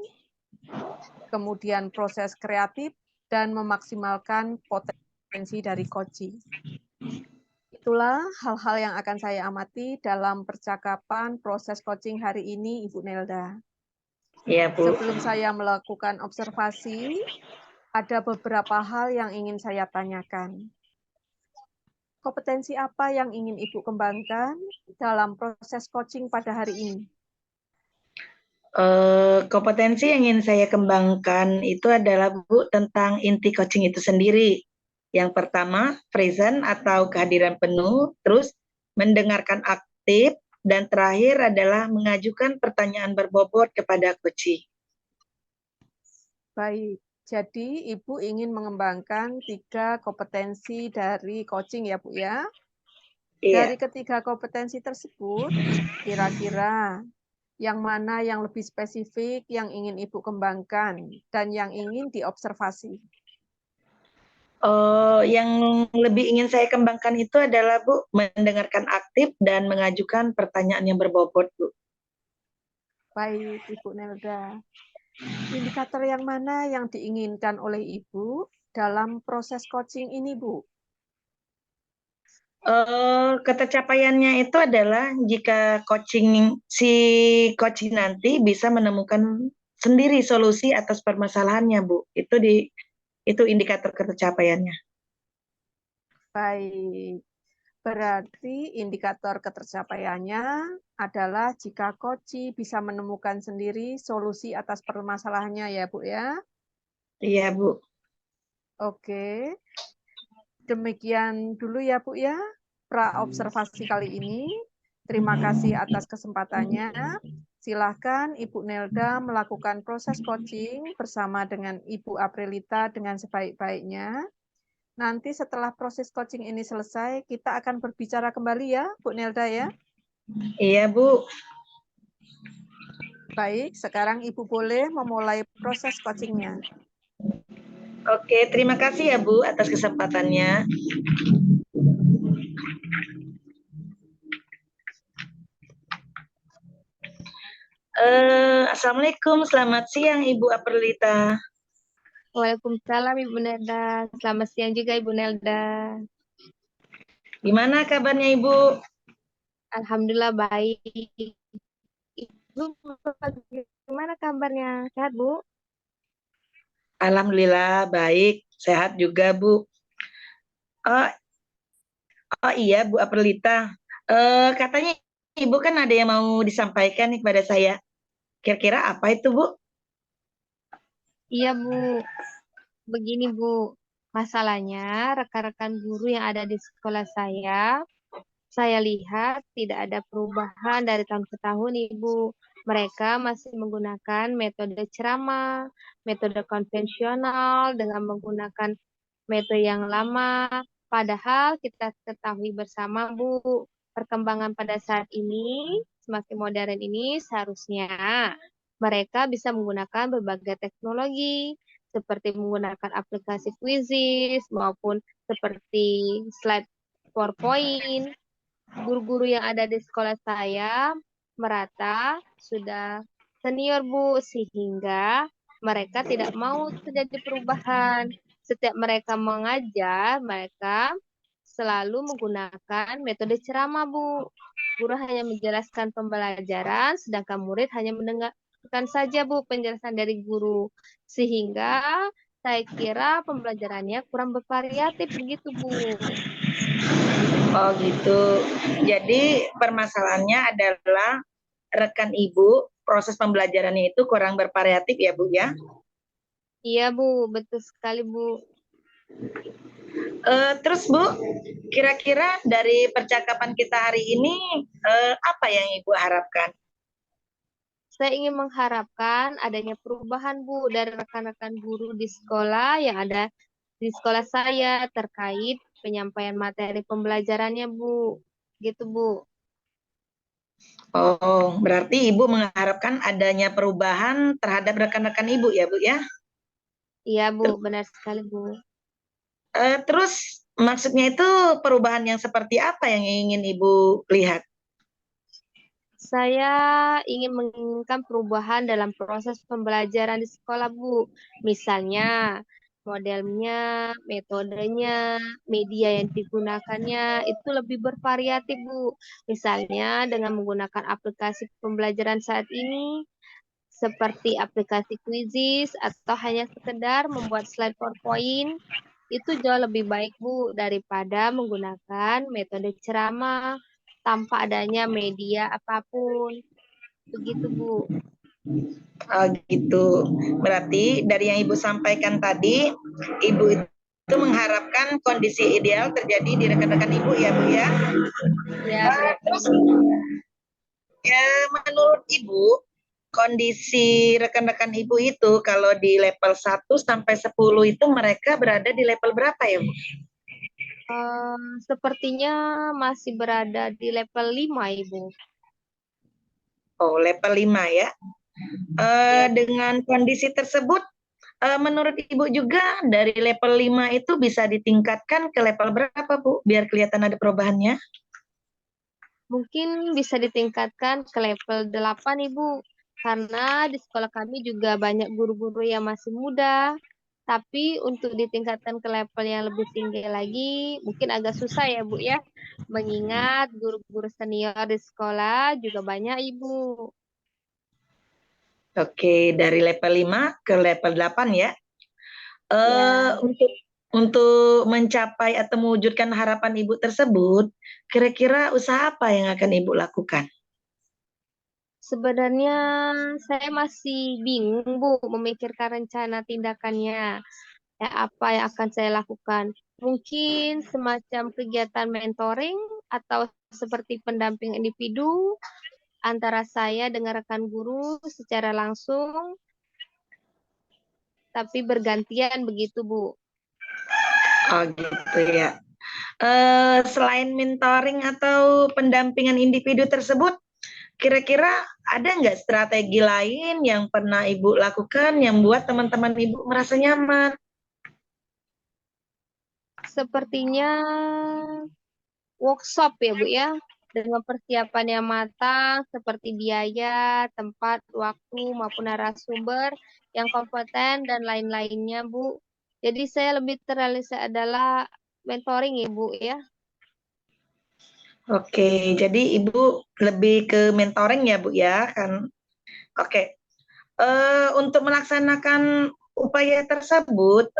Speaker 4: kemudian proses kreatif, dan memaksimalkan potensi dari coaching. Itulah hal-hal yang akan saya amati dalam percakapan proses coaching hari ini, Ibu Nelda.
Speaker 3: Iya Bu.
Speaker 4: Sebelum saya melakukan observasi, ada beberapa hal yang ingin saya tanyakan. Kompetensi apa yang ingin Ibu kembangkan dalam proses coaching pada hari ini?
Speaker 3: Kompetensi yang ingin saya kembangkan itu adalah Bu tentang inti coaching itu sendiri. Yang pertama, present atau kehadiran penuh, terus mendengarkan aktif, dan terakhir adalah mengajukan pertanyaan berbobot kepada coach.
Speaker 4: Baik, jadi Ibu ingin mengembangkan 3 kompetensi dari coaching ya Bu ya?
Speaker 3: Iya.
Speaker 4: Dari ketiga kompetensi tersebut, kira-kira yang mana yang lebih spesifik yang ingin Ibu kembangkan dan yang ingin diobservasi?
Speaker 3: Yang lebih ingin saya kembangkan itu adalah Bu, mendengarkan aktif dan mengajukan pertanyaan yang berbobot Bu.
Speaker 4: Baik, Ibu Nelda. Indikator yang mana yang diinginkan oleh Ibu dalam proses coaching ini, Bu?
Speaker 3: Ketercapaiannya itu adalah jika si coaching nanti bisa menemukan sendiri solusi atas permasalahannya, Bu. Itu indikator ketercapaiannya.
Speaker 4: Baik. Berarti indikator ketercapaiannya adalah jika coach bisa menemukan sendiri solusi atas permasalahannya ya, Bu ya?
Speaker 3: Iya, Bu.
Speaker 4: Oke. Demikian dulu ya, Bu ya, pra-observasi kali ini. Terima kasih atas kesempatannya. Silahkan Ibu Nelda melakukan proses coaching bersama dengan Ibu Aprilita dengan sebaik-baiknya. Nanti setelah proses coaching ini selesai, kita akan berbicara kembali ya, Bu Nelda ya.
Speaker 3: Iya, Bu.
Speaker 4: Baik, sekarang Ibu boleh memulai proses coachingnya.
Speaker 3: Oke, terima kasih ya Bu atas kesempatannya. Assalamualaikum, selamat siang Ibu Aperlita.
Speaker 1: Waalaikumsalam Ibu Nelda. Selamat siang juga Ibu Nelda.
Speaker 3: Gimana kabarnya Ibu?
Speaker 1: Alhamdulillah baik. Ibu gimana kabarnya? Sehat Bu?
Speaker 3: Alhamdulillah baik, sehat juga Bu. Oh iya Bu Aperlita, katanya Ibu kan ada yang mau disampaikan nih kepada saya. Kira-kira apa itu Bu?
Speaker 1: Iya Bu. Begini Bu, masalahnya rekan-rekan guru yang ada di sekolah saya lihat tidak ada perubahan dari tahun ke tahun Ibu. Mereka masih menggunakan metode ceramah, metode konvensional dengan menggunakan metode yang lama. Padahal kita ketahui bersama Bu, perkembangan pada saat ini semakin modern ini seharusnya mereka bisa menggunakan berbagai teknologi seperti menggunakan aplikasi Quizzes maupun seperti slide PowerPoint Guru-guru yang ada di sekolah saya merata, sudah senior Bu, sehingga mereka tidak mau terjadi perubahan. Setiap mereka mengajar, mereka selalu menggunakan metode ceramah Bu. Guru hanya menjelaskan pembelajaran, sedangkan murid hanya mendengarkan saja Bu penjelasan dari guru. Sehingga saya kira pembelajarannya kurang bervariatif begitu Bu.
Speaker 3: Oh gitu. Jadi permasalahannya adalah rekan Ibu, proses pembelajarannya itu kurang bervariatif ya Bu ya.
Speaker 1: Iya Bu, betul sekali Bu.
Speaker 3: Terus Bu, kira-kira dari percakapan kita hari ini apa yang Ibu harapkan?
Speaker 1: Saya ingin mengharapkan adanya perubahan Bu dari rekan-rekan guru di sekolah yang ada di sekolah saya terkait penyampaian materi pembelajarannya Bu. Gitu Bu.
Speaker 3: Oh, berarti Ibu mengharapkan adanya perubahan terhadap rekan-rekan Ibu ya Bu ya?
Speaker 1: Iya Bu, benar sekali Bu.
Speaker 3: Terus maksudnya itu perubahan yang seperti apa yang ingin Ibu lihat?
Speaker 1: Saya ingin menginginkan perubahan dalam proses pembelajaran di sekolah, Bu. Misalnya, modelnya, metodenya, media yang digunakannya itu lebih bervariatif, Bu. Misalnya, dengan menggunakan aplikasi pembelajaran saat ini, seperti aplikasi Quizzes atau hanya sekedar membuat slide PowerPoint, itu jauh lebih baik, Bu, daripada menggunakan metode ceramah tanpa adanya media apapun. Begitu, Bu.
Speaker 3: Oh, gitu. Berarti dari yang Ibu sampaikan tadi, Ibu itu mengharapkan kondisi ideal terjadi di rekan-rekan Ibu ya Bu ya?
Speaker 1: Ya, benar
Speaker 3: Terus
Speaker 1: sekali.
Speaker 3: ya menurut Ibu, kondisi rekan-rekan Ibu itu kalau di level 1 sampai 10 itu mereka berada di level berapa ya Bu?
Speaker 1: Sepertinya masih berada di level 5, Ibu.
Speaker 3: Oh, level 5 ya.
Speaker 1: Ya,
Speaker 3: Dengan kondisi tersebut, menurut Ibu juga dari level 5 itu bisa ditingkatkan ke level berapa Bu? Biar kelihatan ada perubahannya.
Speaker 1: mungkin bisa ditingkatkan ke level 8, Ibu. Karena di sekolah kami juga banyak guru-guru yang masih muda. Tapi untuk ditingkatkan ke level yang lebih tinggi lagi, mungkin agak susah ya, Bu ya. Mengingat guru-guru senior di sekolah juga banyak, Ibu.
Speaker 3: Oke, dari level 5 ke level 8 ya.
Speaker 1: Ya.
Speaker 3: Untuk mencapai atau mewujudkan harapan Ibu tersebut, kira-kira usaha apa yang akan Ibu lakukan?
Speaker 1: Sebenarnya saya masih bingung, Bu, memikirkan rencana tindakannya. Ya, apa yang akan saya lakukan? Mungkin semacam kegiatan mentoring atau seperti pendamping individu antara saya dengan rekan guru secara langsung, tapi bergantian begitu, Bu.
Speaker 3: Oh gitu ya. Selain mentoring atau pendampingan individu tersebut, kira-kira ada nggak strategi lain yang pernah Ibu lakukan yang buat teman-teman Ibu merasa nyaman?
Speaker 1: Sepertinya workshop ya, Bu ya, dengan persiapan yang matang seperti biaya, tempat, waktu, maupun narasumber yang kompeten dan lain-lainnya, Bu. Jadi saya lebih terrealisasi adalah mentoring ya, Bu ya.
Speaker 3: Oke, jadi Ibu lebih ke mentoring ya Bu ya kan? Oke, untuk melaksanakan upaya tersebut,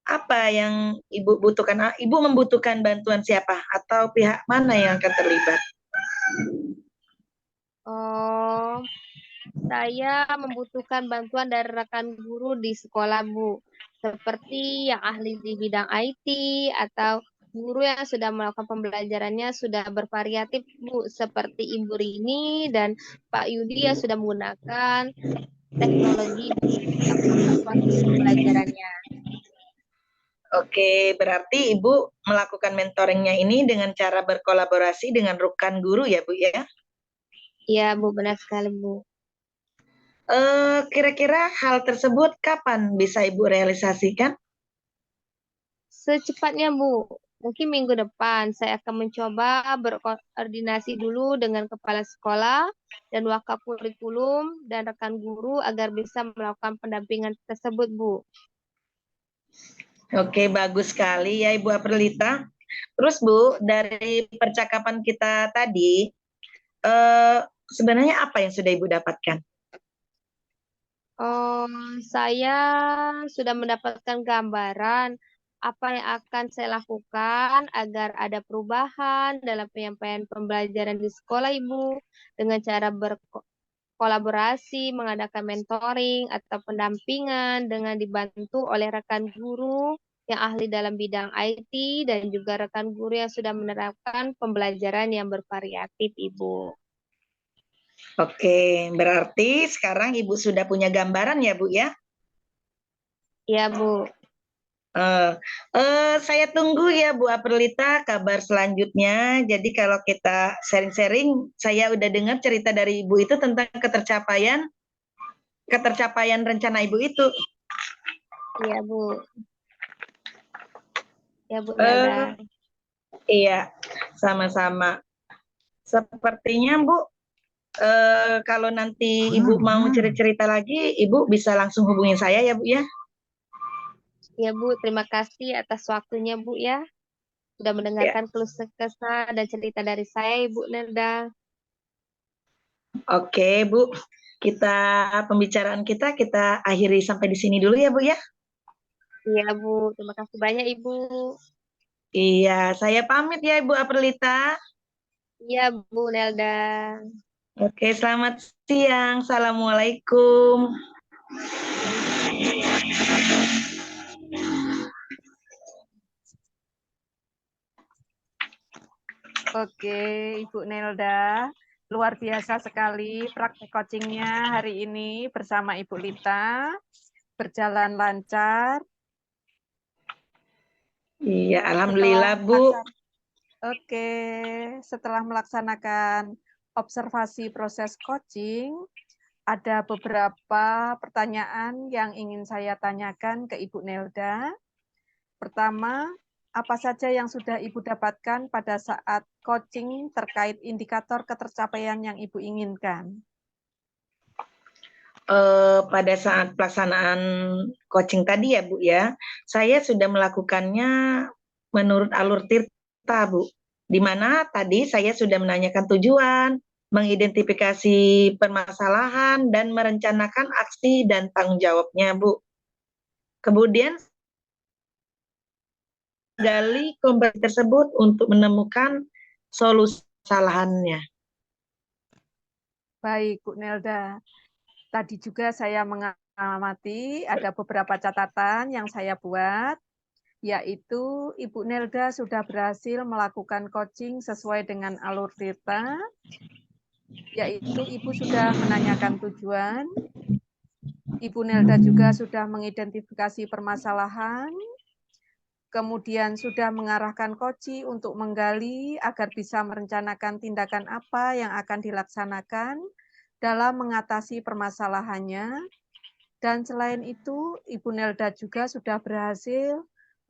Speaker 3: apa yang Ibu butuhkan? Ibu membutuhkan bantuan siapa atau pihak mana yang akan terlibat?
Speaker 1: Oh, saya membutuhkan bantuan dari rekan guru di sekolah, Bu. Seperti yang ahli di bidang IT atau guru yang sudah melakukan pembelajarannya sudah bervariatif, Bu. Seperti Ibu Rini dan Pak Yudi yang sudah menggunakan teknologi di proses pembelajarannya.
Speaker 3: Oke, berarti Ibu melakukan mentoringnya ini dengan cara berkolaborasi dengan rekan guru ya Bu ya?
Speaker 1: Iya, Bu, benar sekali, Bu.
Speaker 3: Kira-kira hal tersebut kapan bisa Ibu realisasikan?
Speaker 1: Secepatnya, Bu. Mungkin minggu depan saya akan mencoba berkoordinasi dulu dengan kepala sekolah dan wakapurikulum dan rekan guru agar bisa melakukan pendampingan tersebut, Bu.
Speaker 3: Oke, bagus sekali ya Ibu Aprelita. Terus Bu, dari percakapan kita tadi, sebenarnya apa yang sudah Ibu dapatkan?
Speaker 1: Saya sudah mendapatkan gambaran apa yang akan saya lakukan agar ada perubahan dalam penyampaian pembelajaran di sekolah, Ibu, dengan cara berkolaborasi, mengadakan mentoring atau pendampingan dengan dibantu oleh rekan guru yang ahli dalam bidang IT dan juga rekan guru yang sudah menerapkan pembelajaran yang bervariatif, Ibu.
Speaker 3: Oke, berarti sekarang Ibu sudah punya gambaran ya Bu ya?
Speaker 1: Ya, Bu.
Speaker 3: Saya tunggu ya Bu Aprelita kabar selanjutnya. Jadi kalau kita sharing-sharing, saya udah dengar cerita dari Ibu itu tentang ketercapaian rencana Ibu itu.
Speaker 1: Iya, Bu. Ya, Bu
Speaker 3: Eh,
Speaker 1: Nelda.
Speaker 3: Iya, sama-sama. Sepertinya Bu, kalau nanti Ibu mau cerita lagi, Ibu bisa langsung hubungin saya ya Bu ya.
Speaker 1: Ya, Bu, terima kasih atas waktunya, Bu ya. Sudah mendengarkan keluh kesah dan cerita dari saya, Ibu Nelda.
Speaker 3: Oke Bu, pembicaraan kita akhiri sampai di sini dulu ya Bu ya.
Speaker 1: Iya, Bu. Terima kasih banyak, Ibu.
Speaker 3: Iya, saya pamit ya Ibu Aprelita.
Speaker 1: Iya, Bu Nelda.
Speaker 3: Oke, selamat siang. Assalamualaikum.
Speaker 4: Oke, Ibu Nelda, luar biasa sekali praktek coachingnya hari ini bersama Ibu Lita, berjalan lancar.
Speaker 3: Iya, alhamdulillah Bu.
Speaker 4: Oke, setelah melaksanakan observasi proses coaching, ada beberapa pertanyaan yang ingin saya tanyakan ke Ibu Nelda. Pertama, apa saja yang sudah Ibu dapatkan pada saat coaching terkait indikator ketercapaian yang Ibu inginkan?
Speaker 3: Pada saat pelaksanaan coaching tadi ya Bu ya, saya sudah melakukannya menurut alur Tirta Bu, di mana tadi saya sudah menanyakan tujuan, mengidentifikasi permasalahan, dan merencanakan aksi dan tanggung jawabnya Bu. Kemudian gali kompetisi tersebut untuk menemukan solusi kesalahannya.
Speaker 4: Baik, Bu Nelda. Tadi juga saya mengamati ada beberapa catatan yang saya buat, yaitu Ibu Nelda sudah berhasil melakukan coaching sesuai dengan alur Tirta, yaitu Ibu sudah menanyakan tujuan, Ibu Nelda juga sudah mengidentifikasi permasalahan, kemudian sudah mengarahkan koci untuk menggali agar bisa merencanakan tindakan apa yang akan dilaksanakan dalam mengatasi permasalahannya. Dan selain itu, Ibu Nelda juga sudah berhasil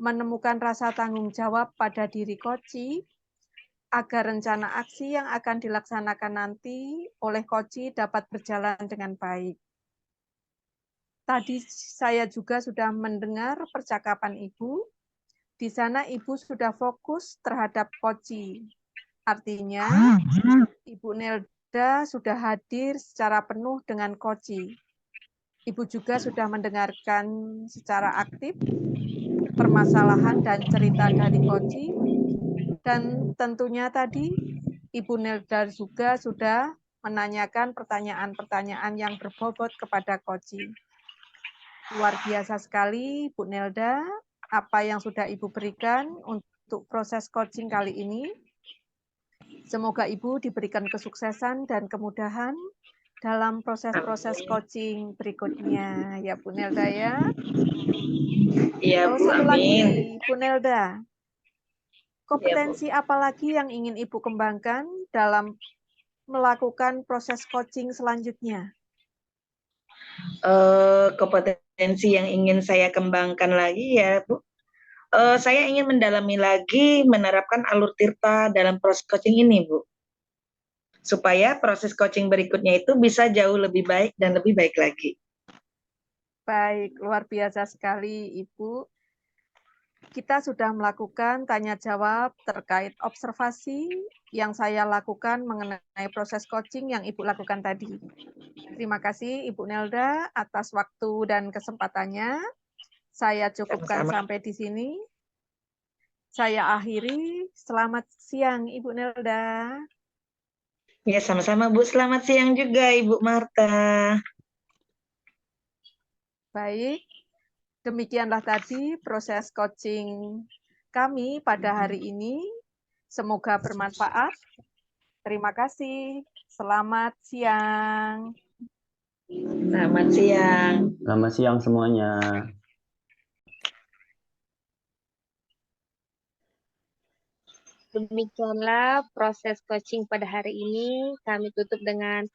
Speaker 4: menemukan rasa tanggung jawab pada diri koci agar rencana aksi yang akan dilaksanakan nanti oleh koci dapat berjalan dengan baik. Tadi saya juga sudah mendengar percakapan Ibu. Di sana Ibu sudah fokus terhadap koci. Artinya, Ibu Nelda sudah hadir secara penuh dengan koci. Ibu juga sudah mendengarkan secara aktif permasalahan dan cerita dari koci. Dan tentunya tadi, Ibu Nelda juga sudah menanyakan pertanyaan-pertanyaan yang berbobot kepada koci. Luar biasa sekali, Bu Nelda, apa yang sudah Ibu berikan untuk proses coaching kali ini. Semoga Ibu diberikan kesuksesan dan kemudahan dalam proses-proses coaching berikutnya. Ya, Bu Nelda ya.
Speaker 3: Iya, Bu,
Speaker 4: Satu
Speaker 3: amin.
Speaker 4: lagi, Bu Nelda. Kompetensi apa lagi yang ingin Ibu kembangkan dalam melakukan proses coaching selanjutnya?
Speaker 3: Kompetensi yang ingin saya kembangkan lagi ya Bu, Saya ingin mendalami lagi menerapkan alur Tirta dalam proses coaching ini, Bu. Supaya proses coaching berikutnya itu bisa jauh lebih baik dan lebih baik lagi.
Speaker 4: Baik, luar biasa sekali Ibu. Kita sudah melakukan tanya jawab terkait observasi yang saya lakukan mengenai proses coaching yang Ibu lakukan tadi. Terima kasih Ibu Nelda atas waktu dan kesempatannya. Saya cukupkan
Speaker 3: Sama-sama.
Speaker 4: sampai di sini. Saya akhiri. Selamat siang Ibu Nelda.
Speaker 3: Ya, sama-sama Bu. Selamat siang juga Ibu Marta.
Speaker 4: Baik, demikianlah tadi proses coaching kami pada hari ini. Semoga bermanfaat. Terima kasih. Selamat siang.
Speaker 3: Selamat siang.
Speaker 5: Selamat siang semuanya.
Speaker 1: Demikianlah proses coaching pada hari ini. Kami tutup dengan